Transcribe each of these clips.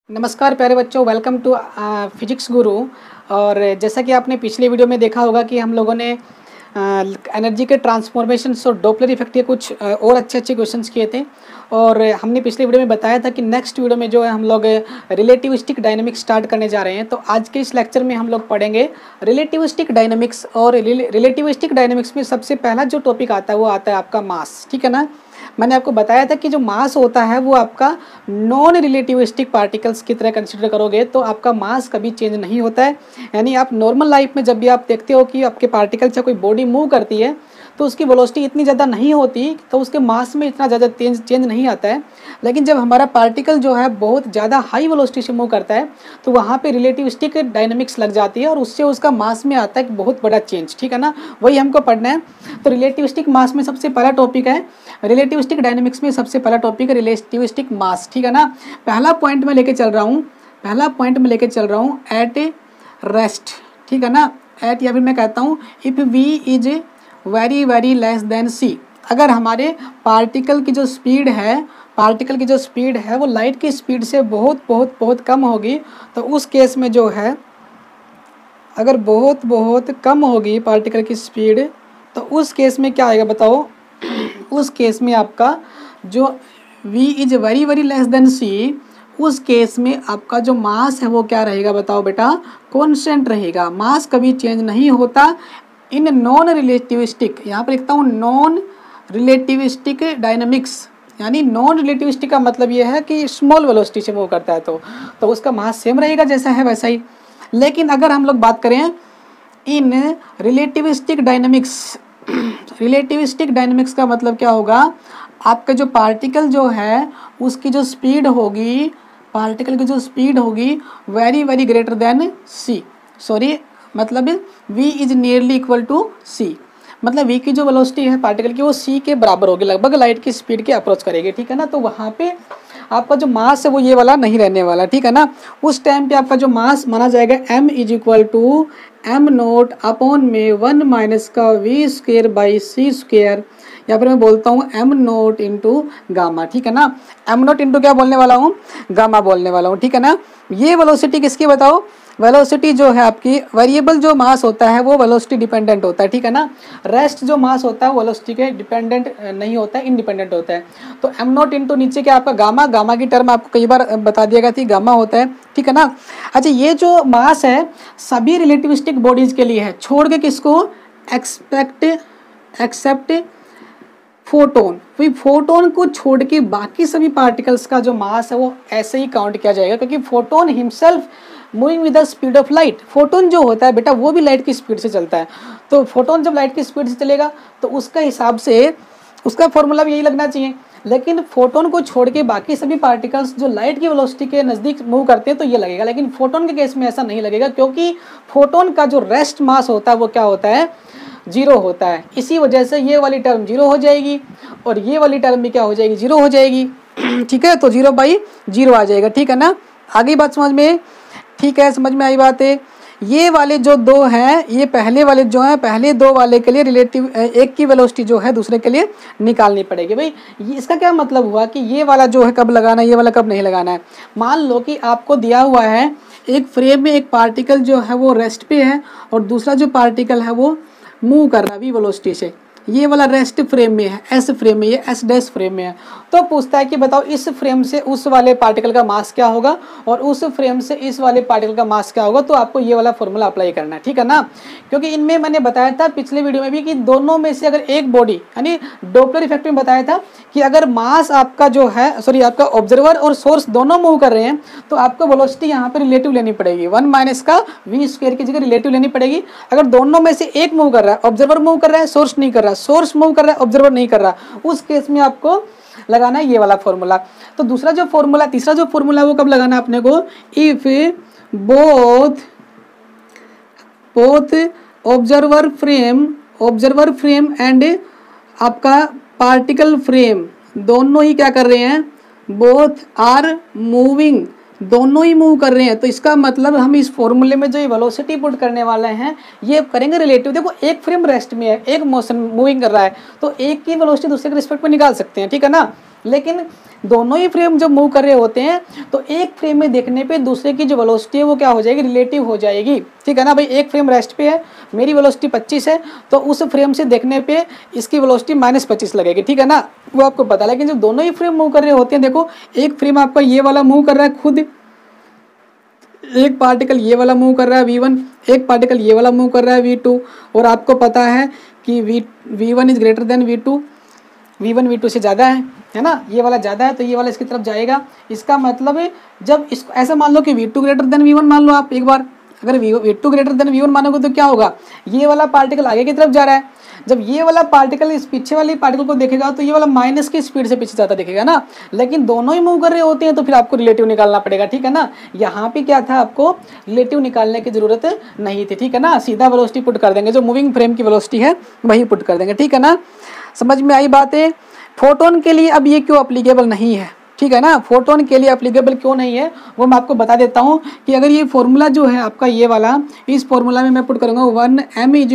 नमस्कार प्यारे बच्चों, वेलकम टू फिजिक्स गुरु। और जैसा कि आपने पिछले वीडियो में देखा होगा कि हम लोगों ने एनर्जी के ट्रांसफॉर्मेशन और डॉपलर इफेक्ट के कुछ और अच्छे क्वेश्चंस किए थे। और हमने पिछले वीडियो में बताया था कि नेक्स्ट वीडियो में जो है हम लोग रिलेटिविस्टिक डायनामिक्स स्टार्ट करने जा रहे हैं। तो आज के इस लेक्चर में हम लोग पढ़ेंगे रिलेटिविस्टिक डायनामिक्स। और रिलेटिविस्टिक डायनामिक्स में सबसे पहला जो टॉपिक आता है वो आता है आपका मास। ठीक है ना। मैंने आपको बताया था कि जो मास होता है वो आपका नॉन रिलेटिविस्टिक पार्टिकल्स की तरह कंसिडर करोगे तो आपका मास कभी चेंज नहीं होता है। यानी आप नॉर्मल लाइफ में जब भी आप देखते हो कि आपके पार्टिकल से कोई बॉडी मूव करती है तो उसकी वेलोसिटी इतनी ज़्यादा नहीं होती, तो उसके मास में इतना ज़्यादा चेंज नहीं आता है। लेकिन जब हमारा पार्टिकल जो है बहुत ज़्यादा हाई वेलोसिटी से मूव करता है तो वहाँ पे रिलेटिविस्टिक डायनामिक्स लग जाती है और उससे उसका मास में आता है एक बहुत बड़ा चेंज। ठीक है ना, वही हमको पढ़ना है। तो रिलेटिविस्टिक मास में सबसे पहला टॉपिक है, रिलेटिविस्टिक डायनामिक्स में सबसे पहला टॉपिक है रिलेटिविस्टिक मास। ठीक है ना। पहला पॉइंट में लेके चल रहा हूँ एट ए रेस्ट। ठीक है ना, एट, या फिर मैं कहता हूँ if v is very very less than c. अगर हमारे पार्टिकल की जो स्पीड है वो लाइट की स्पीड से बहुत बहुत बहुत कम होगी तो उस केस में जो है, अगर बहुत बहुत कम होगी पार्टिकल की स्पीड तो उस केस में क्या आएगा बताओ। उस केस में आपका जो v is very very less then c, उस केस में आपका जो मास है वो क्या रहेगा बताओ बेटा, कांस्टेंट रहेगा। मास कभी चेंज नहीं होता इन नॉन रिलेटिविस्टिक, यहाँ पर लिखता हूँ नॉन रिलेटिविस्टिक डायनामिक्स। यानी नॉन रिलेटिविस्टिक का मतलब ये है कि स्मॉल वेलोसिटी से मूव करता है तो उसका मास सेम रहेगा जैसा है वैसा ही। लेकिन अगर हम लोग बात करें इन रिलेटिविस्टिक डायनामिक्स का मतलब क्या होगा, आपका जो पार्टिकल जो है उसकी जो स्पीड होगी, पार्टिकल की जो स्पीड होगी very very greater than c, मतलब v is nearly equal to c। मतलब v की जो वेलोसिटी है पार्टिकल की वो c के बराबर होगी, लगभग लाइट की स्पीड के अप्रोच करेगी। ठीक है ना। तो वहाँ पे आपका जो मास है वो ये वाला नहीं रहने वाला। ठीक है ना। उस टाइम पे आपका जो मास माना जाएगा m is equal to m naught upon में 1 माइनस का v square by c square, या फिर मैं बोलता हूँ m नोट इंटू गामा। ठीक है ना। m नोट इंटू क्या बोलने वाला हूँ, गामा बोलने वाला हूँ। ठीक है ना। ये वेलोसिटी किसकी बताओ, वेलोसिटी जो है आपकी वेरिएबल जो मास होता है वो वेलोसिटी डिपेंडेंट होता है। ठीक है ना। रेस्ट जो मास होता है वेलोसिटी के डिपेंडेंट नहीं होता है, इंडिपेंडेंट होता है। तो m नोट इंटू नीचे क्या आपका गामा की टर्म आपको कई बार बता दिया गया थी, गामा होता है। ठीक है ना। अच्छा, ये जो मास है सभी रिलेटिविस्टिक बॉडीज के लिए है, छोड़ के किसको, एक्सेप्ट फोटोन। वही फोटोन को छोड़ के बाकी सभी पार्टिकल्स का जो मास है वो ऐसे ही काउंट किया जाएगा, क्योंकि photon himself moving with the speed of light. Photon जो होता है बेटा वो भी लाइट की स्पीड से चलता है। तो फोटोन जब लाइट की स्पीड से चलेगा तो उसका हिसाब से उसका फॉर्मूला भी यही लगना चाहिए। लेकिन फोटोन को छोड़ के बाकी सभी पार्टिकल्स जो लाइट की वेलोसिटी के नज़दीक मूव करते हैं तो ये लगेगा, लेकिन फोटोन के केस में ऐसा नहीं लगेगा, क्योंकि फोटोन का जो रेस्ट मास होता है वो क्या होता है, 0 होता है। इसी वजह से ये वाली टर्म 0 हो जाएगी और ये वाली टर्म भी क्या हो जाएगी, 0 हो जाएगी। ठीक है, तो 0/0 आ जाएगा। ठीक है ना। आगे बात समझ में, ठीक है, समझ में आई बात है। ये वाले जो दो हैं, ये पहले वाले जो हैं, पहले दो वाले के लिए रिलेटिव एक की वेलोसिटी जो है दूसरे के लिए निकालनी पड़ेगी। भाई इसका क्या मतलब हुआ कि ये वाला जो है कब लगाना है, ये वाला कब नहीं लगाना है। मान लो कि आपको दिया हुआ है एक फ्रेम में एक पार्टिकल जो है वो रेस्ट पे है और दूसरा जो पार्टिकल है वो मूव कर रहा है v वेलोसिटी से। ये वाला रेस्ट फ्रेम में है, एस फ्रेम में, ये एस डैश फ्रेम में है। तो पूछता है कि बताओ इस फ्रेम से उस वाले पार्टिकल का मास क्या होगा और उस फ्रेम से इस वाले पार्टिकल का मास क्या होगा। तो आपको ये वाला फॉर्मूला अप्लाई करना है। ठीक है ना। क्योंकि इनमें मैंने बताया था पिछले वीडियो में भी कि दोनों में से अगर एक बॉडी, यानी डॉपलर इफेक्ट में बताया था कि अगर मास आपका जो है आपका ऑब्जर्वर और सोर्स दोनों मूव कर रहे हैं तो आपको वेलोसिटी यहाँ पर रिलेटिव लेनी पड़ेगी, 1 माइनस का v स्क्वायर की जगह रिलेटिव लेनी पड़ेगी। अगर दोनों में से एक मूव कर रहा है, ऑब्जर्वर मूव कर रहा है, सोर्स नहीं कर रहा, सोर्स मूव कर रहा है, ऑब्जर्वर नहीं कर रहा, उस केस में आपको लगाना है ये वाला फॉर्मूला। तो तीसरा जो फॉर्मूला वो कब लगाना है अपने को, if both observer frame and आपका पार्टिकल फ्रेम दोनों ही क्या कर रहे हैं, बोथ आर मूविंग, दोनों ही मूव कर रहे हैं। तो इसका मतलब हम इस फॉर्मूले में जो ये वेलोसिटी पुट करने वाले हैं ये करेंगे रिलेटिव। देखो एक फ्रेम रेस्ट में है, एक मोशन मूविंग कर रहा है, तो एक की वेलोसिटी दूसरे के रिस्पेक्ट में निकाल सकते हैं। ठीक है ना। लेकिन दोनों ही फ्रेम जब मूव कर रहे होते हैं तो एक फ्रेम में देखने पे दूसरे की जो वेलोसिटी है वो क्या हो जाएगी, रिलेटिव हो जाएगी। ठीक है ना भाई, एक फ्रेम रेस्ट पे है, मेरी वेलोसिटी 25 है, तो उस फ्रेम से देखने पे इसकी वेलोसिटी -25 लगेगी। ठीक है ना, वो आपको पता है। लेकिन जब दोनों ही फ्रेम मूव कर रहे होते हैं, देखो एक फ्रेम आपका ये वाला मूव कर रहा है खुद, एक पार्टिकल ये वाला मूव कर रहा है v1, एक पार्टिकल ये वाला मूव कर रहा है v2, और आपको पता है कि v1 is greater than v2, v1 v2 से ज़्यादा है ना, ये वाला ज़्यादा है तो ये वाला इसकी तरफ जाएगा। इसका मतलब है जब इसको ऐसा मान लो कि v2 ग्रेटर देन v1 मान लो आप एक बार, अगर v2 ग्रेटर देन v1 मानोगे तो क्या होगा, ये वाला पार्टिकल आगे की तरफ जा रहा है। जब ये वाला पार्टिकल इस पीछे वाली पार्टिकल को देखेगा तो ये वाला माइनस की स्पीड से पीछे जाता दिखेगा ना, लेकिन दोनों ही मूव कर रहे होते हैं तो फिर आपको रिलेटिव निकालना पड़ेगा। ठीक है ना, यहाँ पे क्या था, आपको रिलेटिव निकालने की जरूरत नहीं थी। ठीक है ना, सीधा वेलोसिटी पुट कर देंगे, जो मूविंग फ्रेम की वेलोसिटी है वही पुट कर देंगे। ठीक है ना, समझ में आई बातें। फोटोन के लिए अब ये क्यों अप्लीकेबल नहीं है, ठीक है ना, फोटोन के लिए अप्लीकेबल क्यों नहीं है वो मैं आपको बता देता हूँ कि अगर ये फॉर्मूला जो है आपका ये वाला, इस फॉर्मूला में मैं पुट करूँगा 1m =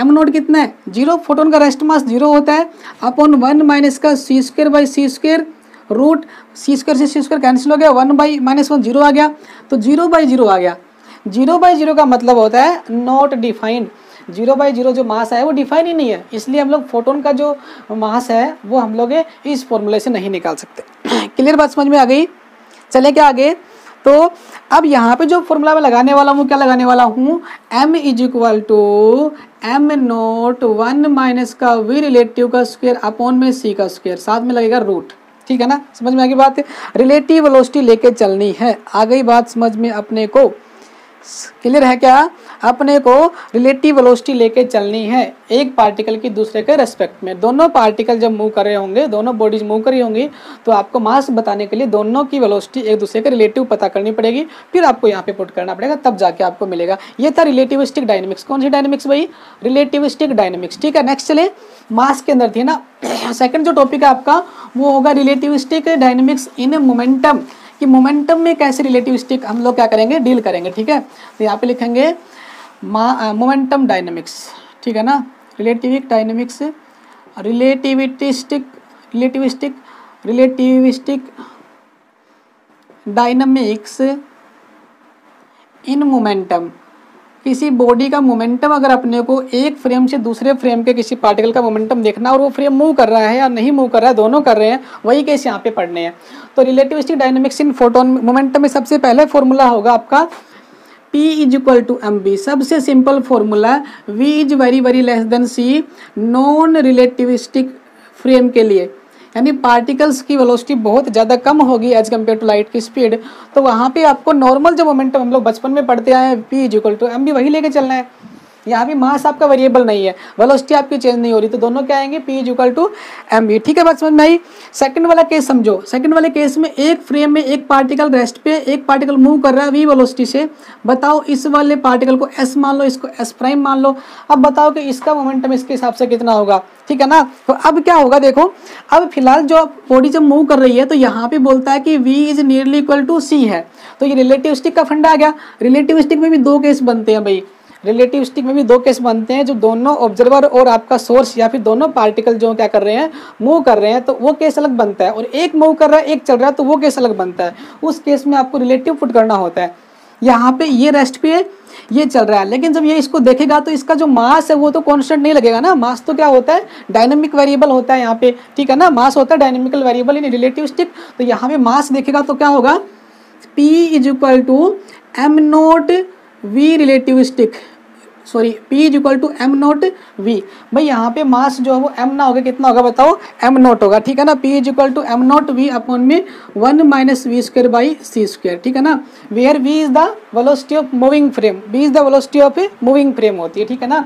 m0 कितना है 0, फोटोन का रेस्ट मास 0 होता है, अपॉन 1 माइनस का c² रूट c² से c² कैंसिल हो गया, 1/-1 0 आ गया, तो 0/0 आ गया। 0/0 का मतलब होता है नॉट डिफाइंड, 0/0 जो मास है वो डिफाइन ही नहीं है, इसलिए हम लोग फोटोन का जो मास है वो हम लोग इस फॉर्मूले से नहीं निकाल सकते। क्लियर बात समझ में आ गई। चले क्या आगे, तो अब यहाँ पे जो फॉर्मूला मैं लगाने वाला हूँ, क्या लगाने वाला हूँ, m = m0 1 माइनस का v रिलेटिव का स्क्वायर अपॉन में c का स्क्वायर, साथ में लगेगा रूट। ठीक है ना, समझ में आ गई बात। रिलेटिव वेलोसिटी लेके चलनी है, आ गई बात समझ में अपने को, क्लियर है क्या, अपने को रिलेटिव वेलोसिटी लेके चलनी है एक पार्टिकल की दूसरे के रेस्पेक्ट में। दोनों पार्टिकल जब मूव कर रहे होंगे, दोनों बॉडीज मूव कर रही होंगी, तो आपको मास बताने के लिए दोनों की वेलोसिटी एक दूसरे के रिलेटिव पता करनी पड़ेगी, फिर आपको यहाँ पे पुट करना पड़ेगा, तब जाके आपको मिलेगा। ये था रिलेटिविस्टिक डायनेमिक्स। कौन सी डायनेमिक्स भाई, रिलेटिविस्टिक डायनेमिक्स। ठीक है, नेक्स्ट चले, मास के अंदर थी ना। सेकंड जो टॉपिक है आपका वो होगा रिलेटिविस्टिक डायनेमिक्स इन मोमेंटम, कि मोमेंटम में कैसे रिलेटिविस्टिक हम लोग क्या करेंगे, डील करेंगे। ठीक है, तो यहाँ पे लिखेंगे मोमेंटम डायनेमिक्स। ठीक है ना, relativistic dynamics, relativistic dynamics in momentum. किसी बॉडी का मोमेंटम अगर अपने को एक फ्रेम से दूसरे फ्रेम के किसी पार्टिकल का मोमेंटम देखना और वो फ्रेम मूव कर रहा है या नहीं मूव कर रहा है, दोनों कर रहे हैं, वही केस यहाँ पे पढ़ने हैं। तो रिलेटिविस्टिक डायनेमिक्स इन फोटोन मोमेंटम में सबसे पहले फॉर्मूला होगा आपका P = mv, सबसे simple formula, v is very less then c non relativistic frame के लिए, यानी पार्टिकल्स की वेलोसिटी बहुत ज़्यादा कम होगी एज कम्पेयर टू लाइट की स्पीड, तो वहाँ पे आपको नॉर्मल जो मोमेंटम हम लोग बचपन में पढ़ते आए हैं P = mv वही लेके चलना है। यहाँ भी मास आपका वेरिएबल नहीं है, वेलोसिटी आपकी चेंज नहीं हो रही, तो दोनों क्या आएंगे P = mv। ठीक है, बात समझ में आई। सेकंड वाला केस समझो, सेकंड वाले केस में एक फ्रेम में एक पार्टिकल रेस्ट पे, एक पार्टिकल मूव कर रहा है v वेलोसिटी से। बताओ इस वाले पार्टिकल को s मान लो, इसको s' मान लो। अब बताओ कि इसका मोमेंटम इसके हिसाब से कितना होगा। ठीक है ना, तो अब क्या होगा, देखो अब फिलहाल जो बॉडी जब मूव कर रही है तो यहाँ पे बोलता है कि v is nearly equal to c है, तो ये रिलेटिविस्टिक का फंडा आ गया। रिलेटिविस्टिक में भी दो केस बनते हैं भाई, रिलेटिविस्टिक में भी दो केस बनते हैं, जो दोनों ऑब्जर्वर और आपका सोर्स या फिर दोनों पार्टिकल जो क्या कर रहे हैं, मूव कर रहे हैं, तो वो केस अलग बनता है, और एक मूव कर रहा है एक चल रहा है तो वो केस अलग बनता है। उस केस में आपको रिलेटिव पुट करना होता है। यहाँ पे ये रेस्ट पे ये चल रहा है, लेकिन जब ये इसको देखेगा तो इसका जो मास है वो तो कांस्टेंट नहीं लगेगा ना, मास तो क्या होता है, डायनेमिक वेरिएबल होता है यहाँ पे। ठीक है ना, मास होता है डायनेमिकल वेरिएबल इन रिलेटिविस्टिक। तो यहाँ पे मास देखेगा तो क्या होगा, P = m0 v relativistic, sorry P = m0 v। भाई यहाँ पे मास जो है वो m ना होगा, कितना होगा बताओ, m0 होगा। ठीक है ना, P = m0 v अपॉन में 1 - v²/c²। ठीक है ना, where v is the velocity of moving frame, v is the velocity of moving frame होती है। ठीक है ना,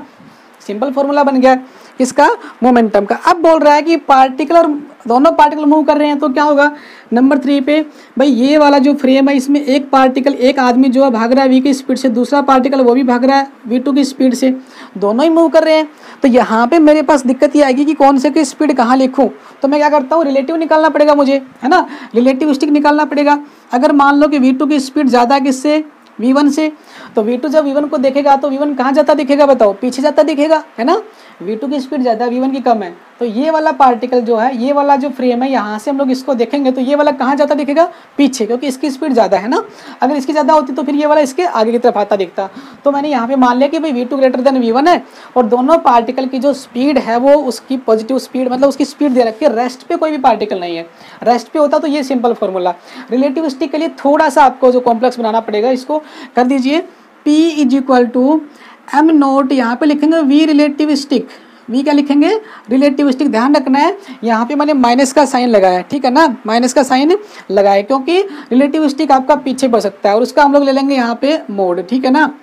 सिंपल फॉर्मूला बन गया किसका, मोमेंटम का। अब बोल रहा है कि पार्टिकल और दोनों पार्टिकल मूव कर रहे हैं तो क्या होगा, नंबर 3 पे भाई ये वाला जो फ्रेम है इसमें एक पार्टिकल, एक आदमी जो है भाग रहा है v की स्पीड से, दूसरा पार्टिकल वो भी भाग रहा है v2 की स्पीड से, दोनों ही मूव कर रहे हैं। तो यहाँ पे मेरे पास दिक्कत ये आएगी कि कौन से की स्पीड कहाँ लिखूँ, तो मैं क्या करता हूँ, रिलेटिव निकालना पड़ेगा मुझे, है ना, रिलेटिविस्टिक निकालना पड़ेगा। अगर मान लो कि v2 की स्पीड ज़्यादा किससे, v1 से, तो v2 जब v1 को देखेगा तो v1 कहाँ जाता दिखेगा बताओ, पीछे जाता दिखेगा, है ना, v2 की स्पीड ज़्यादा v1 की कम है, तो ये वाला पार्टिकल जो है, ये वाला जो फ्रेम है, यहाँ से हम लोग इसको देखेंगे तो ये वाला कहाँ जाता दिखेगा, पीछे, क्योंकि इसकी स्पीड ज़्यादा है ना। अगर इसकी ज़्यादा होती तो फिर ये वाला इसके आगे की तरफ आता दिखता। तो मैंने यहाँ पे मान लिया कि भाई v2 ग्रेटर देन v1 है, और दोनों पार्टिकल की जो स्पीड है वो उसकी पॉजिटिव स्पीड, मतलब उसकी स्पीड दे रखी है, रेस्ट पे कोई भी पार्टिकल नहीं है। रेस्ट पे होता तो ये सिंपल फॉर्मूला। रिलेटिविस्टिक के लिए थोड़ा सा आपको जो कॉम्प्लेक्स बनाना पड़ेगा, इसको कर दीजिए P is equal to m naught, यहाँ पे लिखेंगे वी रिलेटिविस्टिक, वी क्या लिखेंगे, रिलेटिविस्टिक। ध्यान रखना है यहाँ पे मैंने माइनस का साइन लगाया है, ठीक है ना, माइनस का साइन लगाया क्योंकि रिलेटिविस्टिक आपका पीछे बढ़ सकता है, और उसका हम लोग ले लेंगे यहाँ पे मोड, ठीक है ना।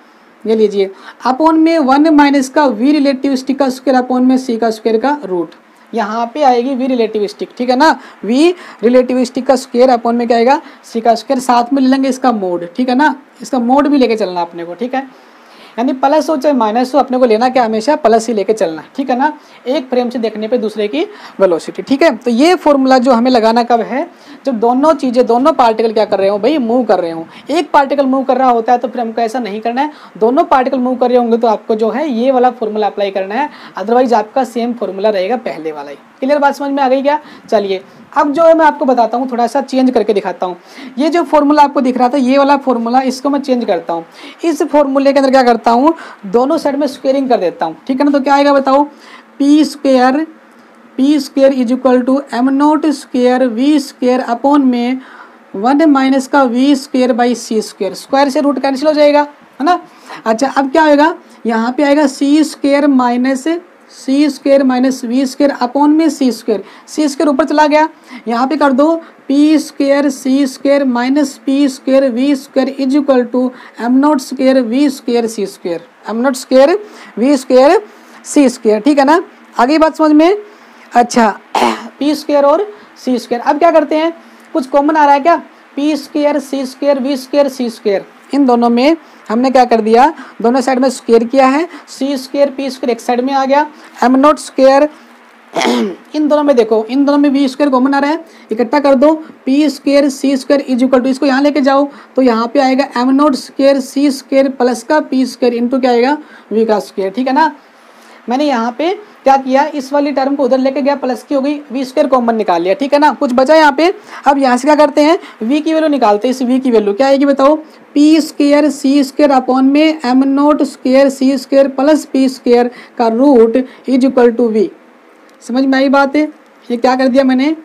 ये लीजिए अपॉन में 1 माइनस का वी रिलेटिविस्टिक का स्क्वायर अपॉन में सी का स्क्वायर का रूट, यहाँ पे आएगी वी रिलेटिविस्टिक, ठीक है ना, वी रिलेटिविस्टिक का स्क्वायर अपॉन में क्या आएगा, सी का स्क्वायर, साथ में ले लेंगे इसका मोड, ठीक है ना, इसका मोड भी लेके चलना अपने को, ठीक है। यानी प्लस हो चाहे माइनस हो, अपने को लेना क्या, हमेशा प्लस ही लेके चलना, ठीक है ना, एक फ्रेम से देखने पे दूसरे की वेलोसिटी, ठीक है। तो ये फॉर्मूला जो हमें लगाना कब है, जब दोनों चीज़ें, दोनों पार्टिकल क्या कर रहे हो भाई, मूव कर रहे हो। एक पार्टिकल मूव कर रहा होता है तो फिर हमको ऐसा नहीं करना है, दोनों पार्टिकल मूव कर रहे होंगे तो आपको जो है ये वाला फॉर्मूला अप्लाई करना है, अदरवाइज आपका सेम फॉर्मूला रहेगा पहले वाला ही। क्लियर बात समझ में आ गई क्या। चलिए अब जो है मैं आपको बताता हूँ, थोड़ा सा चेंज करके दिखाता हूँ। ये जो फॉर्मूला आपको दिख रहा था, ये वाला फॉर्मूला, इसको मैं चेंज करता हूँ। इस फॉर्मूले के अंदर क्या करता हूँ, दोनों साइड में स्क्वेयरिंग कर देता हूँ, ठीक है ना। तो क्या आएगा बताओ, p square is equal to m naught square v square upon में 1 माइनस का v square by c square, square से रूट कैंसिल हो जाएगा, है ना। अच्छा अब क्या आएगा, यहाँ पे आएगा c square minus v square upon में सी स्क्वेयर ऊपर चला गया, यहाँ पे कर दो p square c square minus p square v square is equal to m naught square v square c square, m naught square v square c square, ठीक है ना। आगे बात समझ में। अच्छा पी स्क्वेयर और सी स्क्वेयर, अब क्या करते हैं, कुछ कॉमन आ रहा है क्या, P square c square v square c square, इन दोनों में हमने क्या कर दिया, दोनों साइड में स्क्वायर किया है, सी स्क्वायर पी स्क्वायर एक साइड में आ गया, एम नोट स्क्वायर इन दोनों में देखो, इन दोनों में वी स्क्वायर कॉमन आ रहा है, इकट्ठा कर दो, p square c square is equal to, इसको यहाँ लेके जाओ तो यहाँ पे आएगा m naught square c square plus का पी स्क्वायर इंटू क्या आएगा, वी का स्क्वायर, ठीक है ना। मैंने यहाँ पे क्या किया, इस वाली टर्म को उधर लेके गया, प्लस की हो गई, वी स्क्वायर कॉमन निकाल लिया, ठीक है ना, कुछ बचा यहाँ पे। अब यहाँ से क्या करते हैं, वी की वैल्यू निकालते हैं। इस वी की वैल्यू क्या आएगी बताओ, p square c square upon में m naught square c square plus p square का root is equal to v. समझ में आई बात है। ये क्या कर दिया मैंने,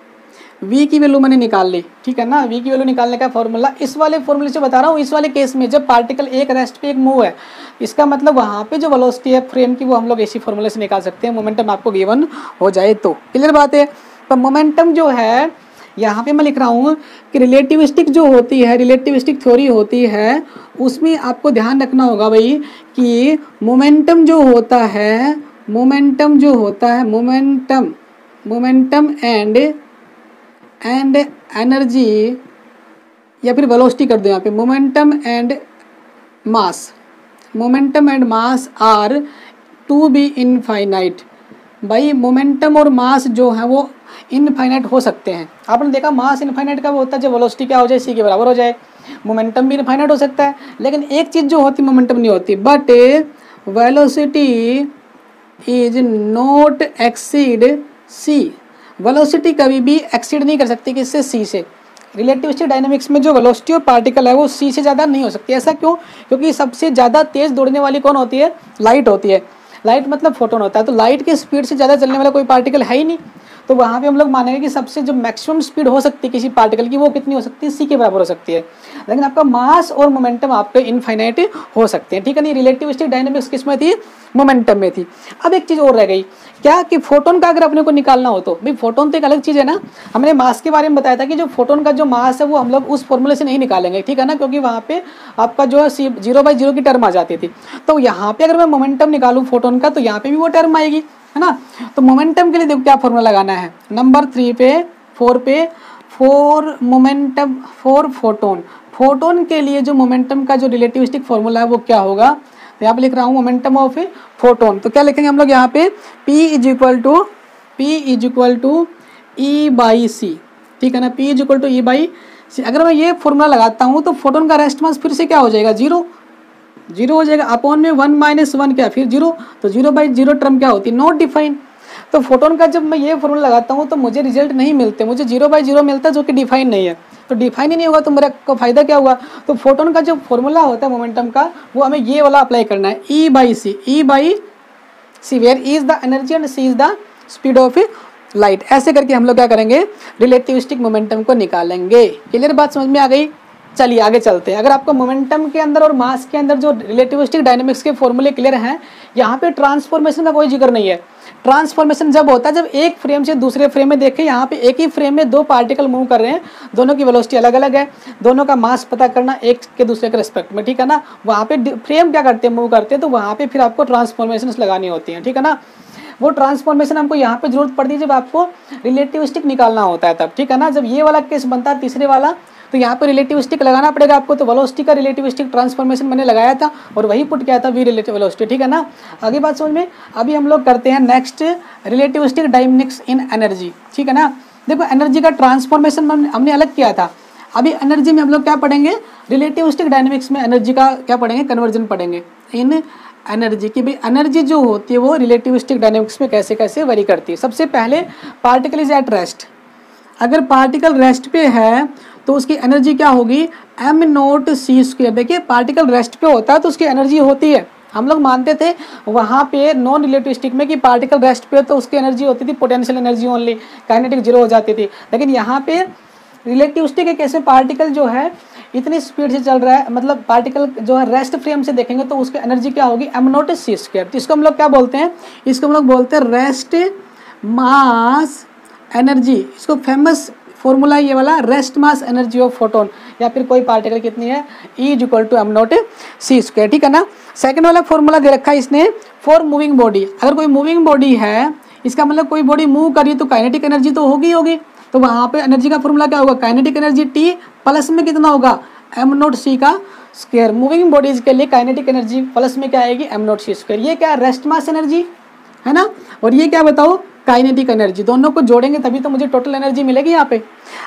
v की वैल्यू मैंने निकाल ली, ठीक है ना। v की वैल्यू निकालने का फॉर्मूला इस वाले फॉर्मूले से बता रहा हूँ। इस वाले केस में जब पार्टिकल एक रेस्ट पे एक मूव है, इसका मतलब वहाँ पे जो वेलोसिटी है फ्रेम की वो हम लोग इसी फॉर्मूले से निकाल सकते हैं, मोमेंटम आपको गिवन हो जाए तो। क्लियर बात है। तो मोमेंटम जो है यहाँ पे मैं लिख रहा हूँ कि रिलेटिविस्टिक जो होती है, रिलेटिविस्टिक थ्योरी होती है, उसमें आपको ध्यान रखना होगा भाई कि मोमेंटम जो होता है, मोमेंटम एंड एनर्जी, या फिर वेलोसिटी कर दो यहाँ पे, momentum and mass are to be infinite. भाई मोमेंटम और मास जो है वो इनफाइनाइट हो सकते हैं। आपने देखा मास इनफाइनाइट कब होता है, जब वेलोसिटी क्या हो जाए, सी के बराबर हो जाए। मोमेंटम भी इनफाइनाइट हो सकता है, लेकिन एक चीज़ जो होती मोमेंटम नहीं होती, but velocity is not exceed c. Velocity कभी भी एक्सीड नहीं कर सकती किससे, सी से। रिलेटिविस्टिक डायनामिक्स में जो वेलोसिटी ऑफ पार्टिकल है वो सी से ज़्यादा नहीं हो सकती। ऐसा क्यों, क्योंकि सबसे ज़्यादा तेज़ दौड़ने वाली कौन होती है, लाइट होती है। लाइट मतलब फोटोन होता है, तो लाइट की स्पीड से ज़्यादा चलने वाला कोई पार्टिकल है ही नहीं। तो वहाँ पे हम लोग मानेंगे कि सबसे जो मैक्सिमम स्पीड हो सकती है किसी पार्टिकल की वो कितनी हो सकती है, सी के बराबर हो सकती है। लेकिन आपका मास और मोमेंटम आपके इनफाइनाइट हो सकते हैं, ठीक है। नहीं, रिलेटिविस्टिक डायनामिक्स किस में थी, मोमेंटम में थी। अब एक चीज़ और रह गई क्या, कि फोटोन का अगर अपने को निकालना हो तो भाई फोटोन तो एक अलग चीज़ है ना। हमने मास के बारे में बताया था कि जो फोटोन का जो मास है वो हम लोग उस फॉर्मूले से नहीं निकालेंगे, ठीक है ना, क्योंकि वहाँ पे आपका जो है 0/0 की टर्म आ जाती थी। तो यहाँ पे अगर मैं मोमेंटम निकालूँ फोटोन का तो यहाँ पे भी वो टर्म आएगी, है ना। तो मोमेंटम के लिए देखो क्या फॉर्मूला लगाना है, नंबर 4 पे मोमेंटम फॉर फोटोन के लिए जो मोमेंटम का जो रिलेटिविस्टिक फॉर्मूला है वो क्या होगा। तो यहाँ पे लिख रहा हूँ मोमेंटम ऑफ फोटोन। तो क्या लिखेंगे हम लोग यहाँ पे, P is equal to E by c, ठीक है ना, P is equal to E by c. अगर मैं ये फॉर्मूला लगाता हूँ तो फोटोन का रेस्ट मास फिर से क्या हो जाएगा, 0 हो जाएगा, अपॉन में 1 - 1 क्या, फिर 0। तो 0/0 टर्म क्या होती है, नॉट डिफाइन। तो फोटोन का जब मैं ये फॉर्मूला लगाता हूँ तो मुझे रिजल्ट नहीं मिलते, मुझे 0/0 मिलता है जो कि डिफाइन नहीं है। तो डिफाइन ही नहीं होगा तो मेरा को फायदा क्या हुआ। तो फोटोन का जो फॉर्मूला होता है मोमेंटम का वो हमें ये वाला अप्लाई करना है, E/c where e is the energy and c is the speed of light. ऐसे करके हम लोग क्या करेंगे, रिलेटिविस्टिक मोमेंटम को निकालेंगे। क्लियर बात समझ में आ गई। चलिए आगे चलते हैं। अगर आपको मोमेंटम के अंदर और मास के अंदर जो रिलेटिविस्टिक डायनेमिक्स के फॉर्मूले क्लियर हैं, यहाँ पे ट्रांसफॉर्मेशन का कोई जिक्र नहीं है। ट्रांसफॉर्मेशन जब होता है जब एक फ्रेम से दूसरे फ्रेम में देखें, यहाँ पे एक ही फ्रेम में दो पार्टिकल मूव कर रहे हैं, दोनों की वेलोसिटी अलग अलग है, दोनों का मास पता करना एक के दूसरे के रिस्पेक्ट में, ठीक है ना। वहाँ पे फ्रेम क्या करते हैं, मूव करते हैं, तो वहाँ पे फिर आपको ट्रांसफॉर्मेशन लगानी होती है, ठीक है ना। वो ट्रांसफॉर्मेशन हमको यहाँ पे जरूरत पड़ती है जब आपको रिलेटिविस्टिक निकालना होता है तब, ठीक है ना। जब ये वाला केस बनता है तीसरे वाला, तो यहाँ पे रिलेटिविस्टिक लगाना पड़ेगा आपको। तो वेलोसिटी का रिलेटिविस्टिक ट्रांसफॉर्मेशन मैंने लगाया था और वही पुट किया था वी रिलेटिव वेलोसिटी, ठीक है ना। आगे बात समझ में। अभी हम लोग करते हैं नेक्स्ट रिलेटिविस्टिक डायनेमिक्स इन एनर्जी, ठीक है ना। देखो एनर्जी का ट्रांसफॉर्मेशन हमने अलग किया था, अभी एनर्जी में हम लोग क्या पढ़ेंगे, रिलेटिविस्टिक डायनेमिक्स में एनर्जी का क्या पढ़ेंगे, कन्वर्जन पढ़ेंगे इन एनर्जी की। भाई एनर्जी जो होती है वो रिलेटिविस्टिक डायनेमिक्स में कैसे कैसे वेरी करती है। सबसे पहले पार्टिकल इज एट रेस्ट, अगर पार्टिकल रेस्ट पे है तो उसकी एनर्जी क्या होगी, m0c²। देखिए पार्टिकल रेस्ट पे होता है तो उसकी एनर्जी होती है, हम लोग मानते थे वहाँ पे नॉन रिलेटिविस्टिक में कि पार्टिकल रेस्ट पे तो उसकी एनर्जी होती थी potential energy only, kinetic zero हो जाती थी। लेकिन यहाँ पे रिलेटिविस्टिक के केस में पार्टिकल जो है इतनी स्पीड से चल रहा है, मतलब पार्टिकल जो है रेस्ट फ्रेम से देखेंगे तो उसकी एनर्जी क्या होगी, m0c²। तो इसको हम लोग क्या बोलते हैं, इसको हम लोग बोलते हैं रेस्ट मास एनर्जी। इसको फेमस फॉर्मूला ये वाला, rest mass energy of photon, या फिर कोई पार्टिकल कितनी है, E = m0c², ठीक है ना। सेकंड वाला फॉर्मूला दे रखा है इसने फॉर मूविंग बॉडी। अगर कोई मूविंग बॉडी है, इसका मतलब कोई बॉडी मूव कर रही है तो काइनेटिक एनर्जी तो होगी, तो वहाँ पे एनर्जी का फॉर्मूला क्या होगा, काइनेटिक एनर्जी T प्लस में कितना होगा, m0c²। मूविंग बॉडीज के लिए काइनेटिक एनर्जी प्लस में क्या आएगी, m0c²। ये क्या रेस्ट मास एनर्जी है ना, और ये क्या बताओ, काइनेटिक एनर्जी। दोनों को जोड़ेंगे तभी तो मुझे टोटल एनर्जी मिलेगी यहाँ पे।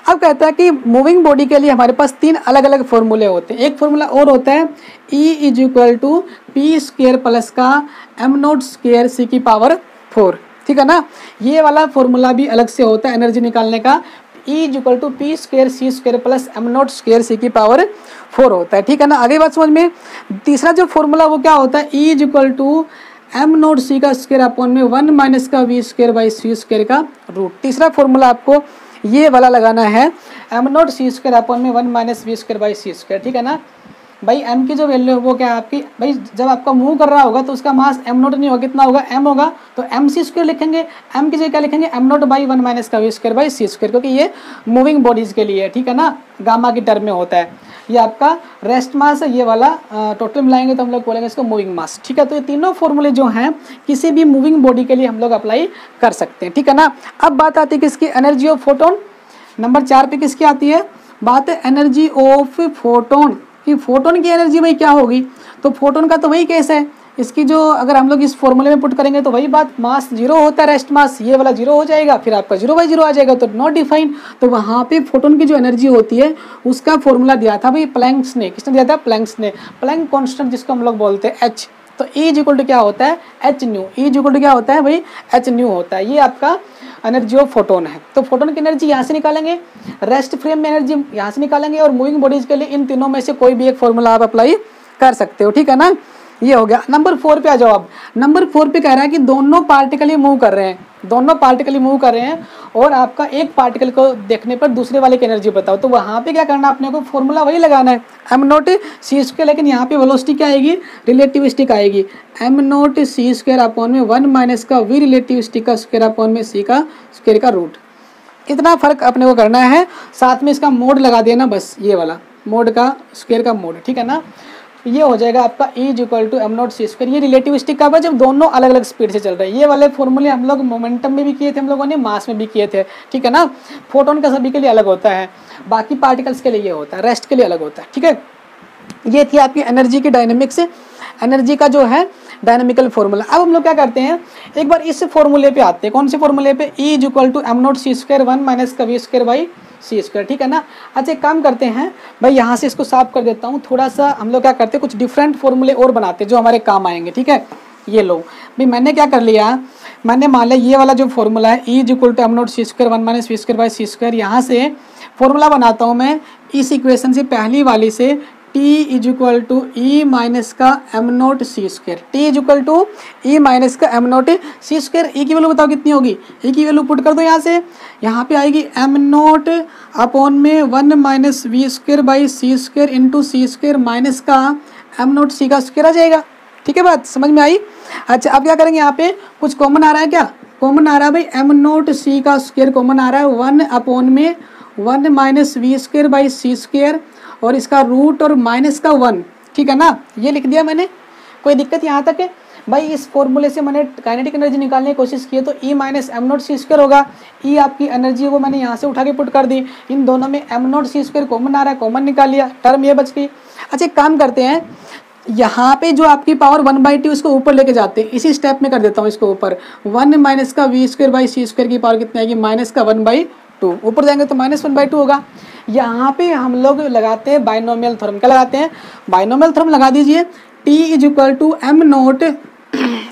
अब कहता है कि मूविंग बॉडी के लिए हमारे पास तीन अलग अलग फॉर्मूले होते हैं। एक फॉर्मूला और होता है E = p² प्लस का m0² c⁴, ठीक है ना। ये वाला फॉर्मूला भी अलग से होता है एनर्जी निकालने का, E = p² c² plus m0² c⁴ होता है, ठीक है ना। आगे बात समझ में। तीसरा जो फॉर्मूला वो क्या होता है, E = m0c² का v² का रूट। तीसरा फॉर्मूला आपको ये वाला लगाना है, m0c² v², ठीक है ना। भाई m की जो वैल्यू है वो क्या है आपकी, भाई जब आपका मूव कर रहा होगा तो उसका मास m0 नहीं होगा, कितना होगा, m होगा, तो mc² लिखेंगे। m की जगह क्या लिखेंगे, m0/1 का v², क्योंकि ये मूविंग बॉडीज के लिए है, ठीक है ना, गामा की टर्म में होता है। ये आपका रेस्ट मास है, ये वाला टोटल मिलाएंगे तो हम लोग बोलेंगे इसको मूविंग मास, ठीक है। तो ये तीनों फॉर्मूले जो हैं किसी भी मूविंग बॉडी के लिए हम लोग अप्लाई कर सकते हैं, ठीक है ना। अब बात आती है किसकी, एनर्जी ऑफ फोटोन। नंबर 4 पे किसकी आती है बात, है एनर्जी ऑफ फोटोन। कि फोटोन की एनर्जी भाई क्या होगी, तो फोटोन का तो वही केस है, इसकी जो अगर हम लोग इस फॉर्मूले में पुट करेंगे तो वही बात, मास 0 होता है, रेस्ट मास, ये वाला 0 हो जाएगा, फिर आपका 0/0 आ जाएगा, तो नॉट डिफाइन। तो वहाँ पे फोटोन की जो एनर्जी होती है उसका फॉर्मूला दिया था भाई प्लैंक्स ने। किसने दिया था, प्लैंक्स ने। प्लैंक कॉन्स्टेंट जिसको हम लोग बोलते हैं h, तो E = क्या होता है, hν। E = क्या होता है भाई, hν होता है। ये आपका एनर्जी ऑफ फोटोन है। तो फोटोन की एनर्जी यहाँ से निकालेंगे, रेस्ट फ्रेम में एनर्जी यहाँ से निकालेंगे, और मूविंग बॉडीज के लिए इन तीनों में से कोई भी एक फॉर्मूला आप अप्लाई कर सकते हो, ठीक है ना। ये हो गया। नंबर 4 पे आ जाओ। अब नंबर 4 पे कह रहा है कि दोनों पार्टिकल ही मूव कर रहे हैं, दोनों पार्टिकल ही मूव कर रहे हैं, और आपका एक पार्टिकल को देखने पर दूसरे वाले की एनर्जी बताओ। तो वहाँ पे क्या करना, अपने को फॉर्मूला वही लगाना है, m0c², लेकिन यहाँ पे वेलोसिटी क्या आएगी, रिलेटिविस्टिक आएगी, m0c²/1 का v रिलेटिविस्टिक का c का रूट। इतना फर्क अपने को करना है, साथ में इसका मोड लगा देना बस, ये वाला मोड का स्क्वायर का मोड, ठीक है ना। ये हो जाएगा आपका E = m0c²। ये रिलेटिविस्टिक का जब दोनों अलग अलग स्पीड से चल रहे हैं। ये वाले फॉर्मूले हम लोग मोमेंटम में भी किए थे हम लोगों ने, मास में भी किए थे, ठीक है ना। फोटोन का सभी के लिए अलग होता है, बाकी पार्टिकल्स के लिए ये होता है, रेस्ट के लिए अलग होता है, ठीक है। ये थी आपकी एनर्जी की डायनेमिक्स, एनर्जी का जो है डायनेमिकल फॉर्मूला। अब हम लोग क्या करते हैं, एक बार इस फॉर्मूले पे आते हैं। कौन से फॉर्मूले पे, E = m0c² 1 - का v²/c², ठीक है ना। अच्छा एक काम करते हैं भाई, यहाँ से इसको साफ कर देता हूँ। थोड़ा सा हम लोग क्या करते हैं, कुछ डिफरेंट फॉर्मूले और बनाते हैं जो हमारे काम आएंगे, ठीक है। ये लो भाई, मैंने क्या कर लिया, मैंने मान लिया ये वाला जो फॉर्मूला है E equal to m not c square 1 minus v square by c square, यहाँ से फॉर्मूला बनाता हूँ मैं इस इक्वेशन से पहली वाली से T is equal to E minus का m not c square, T is equal to E minus का m not c square. E की वैल्यू बताओ कितनी होगी, ई की वैल्यू पुट कर दो यहाँ से, यहाँ पे आएगी एम नॉट अपॉन में 1 minus v square by c square into c square minus का एम नॉट सी का स्क्वायर आ जाएगा। ठीक है, बात समझ में आई। अच्छा अब क्या करेंगे, यहाँ पे कुछ कॉमन आ रहा है, क्या कॉमन आ रहा है भाई, एम नॉट सी का स्क्वायर कॉमन आ रहा है, 1 अपॉन में 1 minus v square by c square और इसका रूट और माइनस का 1। ठीक है ना, ये लिख दिया मैंने, कोई दिक्कत यहाँ तक है भाई। इस फॉर्मूले से मैंने काइनेटिक एनर्जी निकालने की कोशिश की है, तो E minus m not c square होगा। ई आपकी एनर्जी को मैंने यहाँ से उठा के पुट कर दी, इन दोनों में m not c square common आ रहा है, कॉमन निकाल लिया, टर्म ये बच गई। अच्छा एक काम करते हैं, यहाँ पे जो आपकी पावर 1/2 इसको ऊपर लेके जाते हैं, इसी स्टेप में कर देता हूँ इसको ऊपर। 1 माइनस का v square by c square की पावर कितनी आएगी, माइनस का 1/2, ऊपर जाएंगे तो माइनस 1/2 होगा। यहाँ पे हम लोग लगाते हैं बाइनोमियल थ्योरम, क्या लगाते हैं, बाइनोमियल थ्योरम लगा दीजिए। T is equal to m not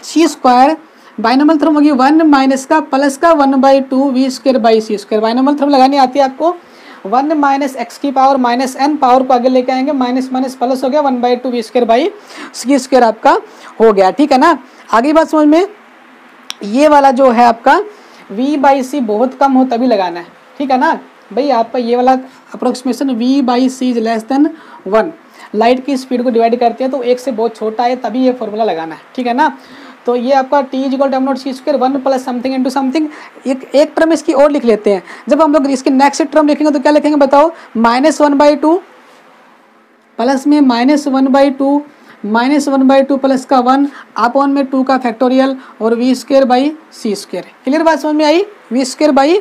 c square, binomial theorem होगी 1 माइनस का प्लस का 1/2 v square by c square. Binomial theorem लगानी आती है आपको, 1 माइनस एक्स की पावर माइनस एन, पावर को आगे लेके आएंगे, माइनस माइनस प्लस हो गया, 1/2 v square by c square आपका हो गया। ठीक है ना, आगे बात समझ में। ये वाला जो है आपका v बाई सी बहुत कम हो तभी लगाना है। ठीक है ना भाई, आपका ये वाला approximation v by c is less than 1, light की स्पीड को डिवाइड करते हैं तो 1 से बहुत छोटा है, तभी ये फॉर्मूला लगाना है। ठीक है ना, तो ये आपका T is equal to m not c square 1 plus something into something. एक टर्म इसकी और लिख लेते हैं, जब हम लोग इसके नेक्स्ट टर्म लिखेंगे तो क्या लिखेंगे बताओ, माइनस 1/2 प्लस में माइनस 1/2 माइनस 1/2 प्लस का 1 अपॉन में 2 का फैक्टोरियल और v square by c square. Clear बात समझ में आई, v square by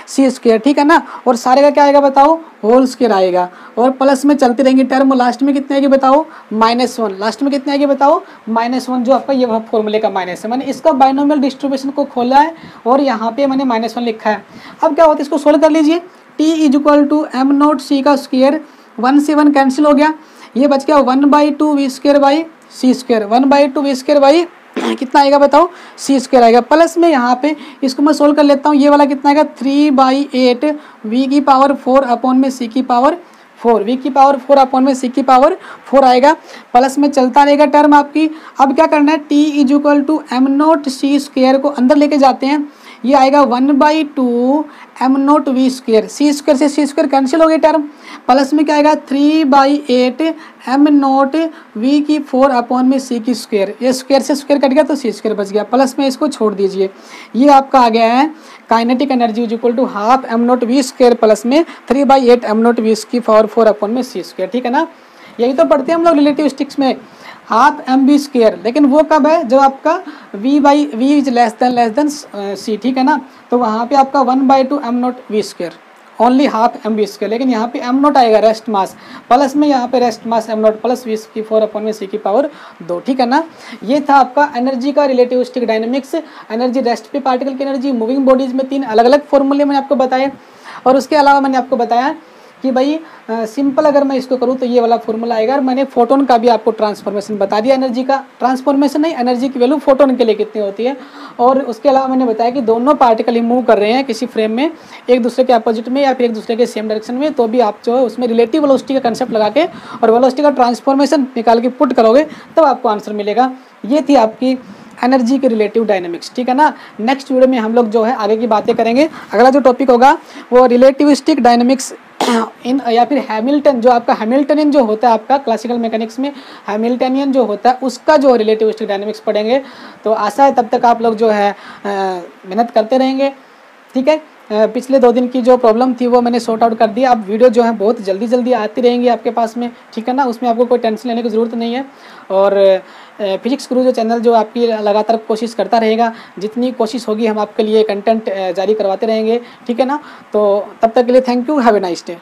c square. ठीक है ना, और सारे का क्या आएगा बताओ, होल स्क्वायर आएगा, और प्लस में चलती रहेंगी टर्म, लास्ट में कितने आएगी बताओ, -1, लास्ट में कितने आएगी बताओ, -1, जो आपका ये फॉर्मूले का माइनस है। मैंने इसका बाइनोमियल डिस्ट्रीब्यूशन को खोला है और यहाँ पे मैंने -1 लिखा है। अब क्या होता है, इसको सोल्व कर लीजिए। T is equal to m not c का स्क्वायर, 1 से 1 कैंसिल हो गया, ये बच गया 1/2 v square by c square, 1/2 v square by कितना आएगा बताओ, सी स्क्वायर आएगा। प्लस में यहाँ पे इसको मैं सोल्व कर लेता हूँ, ये वाला कितना आएगा 3/8 वी की पावर 4 अपॉन में सी की पावर 4, वी की पावर 4 अपॉन में सी की पावर 4 आएगा, प्लस में चलता रहेगा टर्म आपकी। अब क्या करना है, T is equal to m not c square को अंदर लेके जाते हैं, ये आएगा 1/2 M naught we square, c square से सी स्क्वायर कैंसिल हो गई टर्म, प्लस में क्या आएगा 3/8 एम नॉट वी की 4 अपॉन में सी की स्क्वायर, ये स्क्वायर से स्क्वायर कट गया तो सी स्क्वायर बच गया, प्लस में इसको छोड़ दीजिए। ये आपका आ गया है kinetic energy is equal to half m naught we square plus में 3/8 एम नॉट वी की पावर 4 अपॉन में सी स्क्वायर। ठीक है ना, यही तो पढ़ते हैं हम लोग रिलेटिविस्टिक्स में, हाफ एम बी स्क्वायर, लेकिन वो कब है, जब आपका v by V is less than C. ठीक है ना, तो वहाँ पे आपका 1/2 M naught we square, only half M B square, लेकिन यहाँ पे एम नॉट आएगा रेस्ट मास, प्लस में यहाँ पे rest mass M naught plus V की 4 अपॉन में सी की पावर 2। ठीक है ना, ये था आपका एनर्जी का रिलेटिविस्टिक डायनेमिक्स, एनर्जी रेस्ट पे पार्टिकल की एनर्जी, मूविंग बॉडीज में 3 अलग अलग फॉर्मूले मैंने आपको बताए, और उसके अलावा मैंने आपको बताया कि भाई सिंपल अगर मैं इसको करूँ तो ये वाला फॉर्मूला आएगा। और मैंने फोटोन का भी आपको ट्रांसफॉर्मेशन बता दिया, एनर्जी का ट्रांसफॉर्मेशन नहीं, एनर्जी की वैल्यू फोटोन के लिए कितनी होती है। और उसके अलावा मैंने बताया कि दोनों पार्टिकल ही मूव कर रहे हैं किसी फ्रेम में एक दूसरे के अपोजिट में या फिर एक दूसरे के सेम डायरेक्शन में, तो भी आप जो है उसमें रिलेटिव वेलोसिटी का कंसेप्ट लगा के और वेलोसिटी का ट्रांसफॉर्मेशन निकाल के पुट करोगे तब आपको आंसर मिलेगा। ये थी आपकी एनर्जी के रिलेटिव डायनेमिक्स। ठीक है ना, नेक्स्ट वीडियो में हम लोग जो है आगे की बातें करेंगे। अगला जो टॉपिक होगा वो रिलेटिविस्टिक डायनेमिक्स इन या फिर हैमिल्टन, जो आपका हैमिल्टनियन जो होता है आपका क्लासिकल मैकेनिक्स में हैमिल्टनियन जो होता है उसका जो रिलेटिविस्टिक डायनेमिक्स पढ़ेंगे। तो आशा है तब तक आप लोग जो है मेहनत करते रहेंगे। ठीक है, पिछले 2 दिन की जो प्रॉब्लम थी वो मैंने सॉर्ट आउट कर दिया। अब वीडियो जो है बहुत जल्दी आती रहेंगी आपके पास में। ठीक है ना, उसमें आपको कोई टेंशन लेने की ज़रूरत नहीं है। और फिजिक्स गुरु जो चैनल जो आपकी लगातार कोशिश करता रहेगा, जितनी कोशिश होगी हम आपके लिए कंटेंट जारी करवाते रहेंगे। ठीक है ना, तो तब तक के लिए thank you, have a nice day.